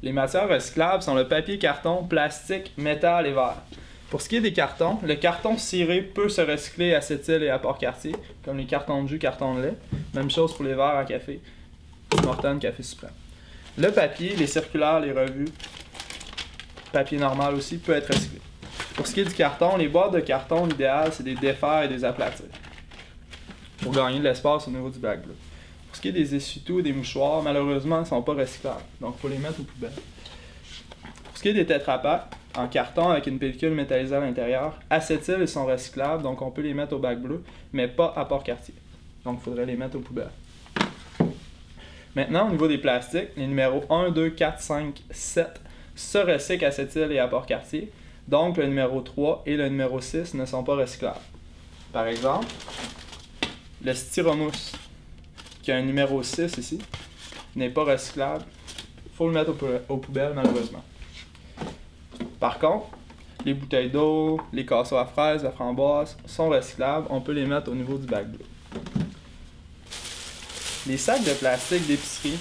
Les matières recyclables sont le papier, carton, plastique, métal et verre. Pour ce qui est des cartons, le carton ciré peut se recycler à Sept-Îles et à Port-Cartier, comme les cartons de jus, cartons de lait. Même chose pour les verres à café, Tim Hortons, Café Suprême. Le papier, les circulaires, les revues, papier normal aussi, peut être recyclé. Pour ce qui est du carton, les boîtes de carton, l'idéal, c'est des défaire et des aplatir pour gagner de l'espace au niveau du bac bleu. Pour ce qui est des essuie-tout et des mouchoirs, malheureusement, ils ne sont pas recyclables, donc il faut les mettre aux poubelles. Pour ce qui est des Tetra Pak, en carton avec une pellicule métallisée à l'intérieur, à Sept-Îles, ils sont recyclables, donc on peut les mettre au bac bleu, mais pas à Port-Cartier. Donc il faudrait les mettre aux poubelles. Maintenant, au niveau des plastiques, les numéros 1, 2, 4, 5, 7 se recyclent à Sept-Îles et à Port-Cartier, donc le numéro 3 et le numéro 6 ne sont pas recyclables. Par exemple, le styromousse, qui a un numéro 6 ici, n'est pas recyclable. Il faut le mettre aux poubelles, malheureusement. Par contre, les bouteilles d'eau, les casseaux à fraises, à framboise sont recyclables. On peut les mettre au niveau du bac bleu. Les sacs de plastique d'épicerie,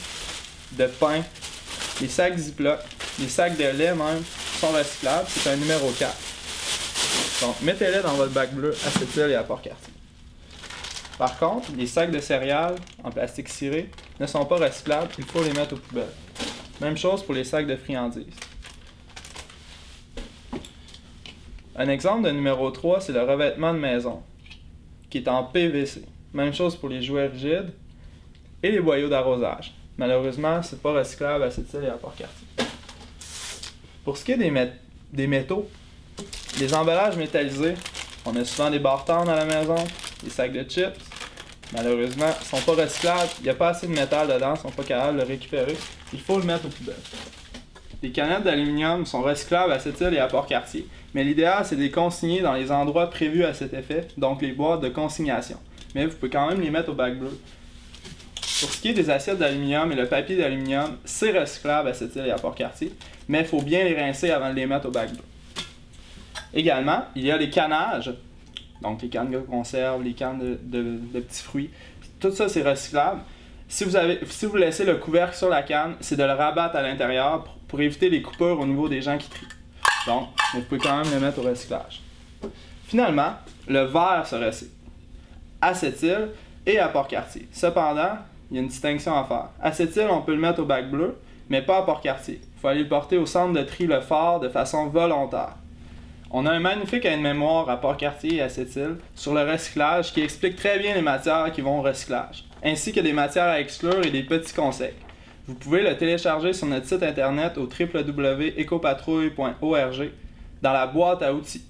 de pain, les sacs Ziploc, les sacs de lait même, sont recyclables. C'est un numéro 4. Donc, mettez-les dans votre bac bleu à Sept-Îles et à Port-Cartier. Par contre, les sacs de céréales en plastique ciré ne sont pas recyclables, il faut les mettre aux poubelles. Même chose pour les sacs de friandises. Un exemple de numéro 3, c'est le revêtement de maison, qui est en PVC. Même chose pour les jouets rigides et les boyaux d'arrosage. Malheureusement, ce n'est pas recyclable à Sept-Îles et à Port-Cartier. Pour ce qui est des métaux, les emballages métallisés, on a souvent des barres-tendres à la maison, des sacs de chips. Malheureusement, ils ne sont pas recyclables, il n'y a pas assez de métal dedans, ils ne sont pas capables de le récupérer. Il faut le mettre aux poubelles. Les canettes d'aluminium sont recyclables à Sept-Îles et à Port-Cartier, mais l'idéal c'est de les consigner dans les endroits prévus à cet effet, donc les boîtes de consignation. Mais vous pouvez quand même les mettre au bac bleu. Pour ce qui est des assiettes d'aluminium et le papier d'aluminium, c'est recyclable à Sept-Îles et à Port-Cartier, mais il faut bien les rincer avant de les mettre au bac bleu. Également, il y a les cannages, donc les cannes de conserve, les cannes de petits fruits. Tout ça, c'est recyclable. Si vous laissez le couvercle sur la canne, c'est de le rabattre à l'intérieur pour éviter les coupures au niveau des gens qui trient. Donc, vous pouvez quand même le mettre au recyclage. Finalement, le verre se recycle à Sept-Îles et à Port-Cartier. Cependant, il y a une distinction à faire. À Sept-Îles, on peut le mettre au bac bleu, mais pas à Port-Cartier. Il faut aller le porter au centre de tri Le Fort de façon volontaire. On a un magnifique aide-mémoire à Port-Cartier et à Sept-Îles sur le recyclage qui explique très bien les matières qui vont au recyclage, ainsi que des matières à exclure et des petits conseils. Vous pouvez le télécharger sur notre site internet au www.ecopatrouille.org dans la boîte à outils.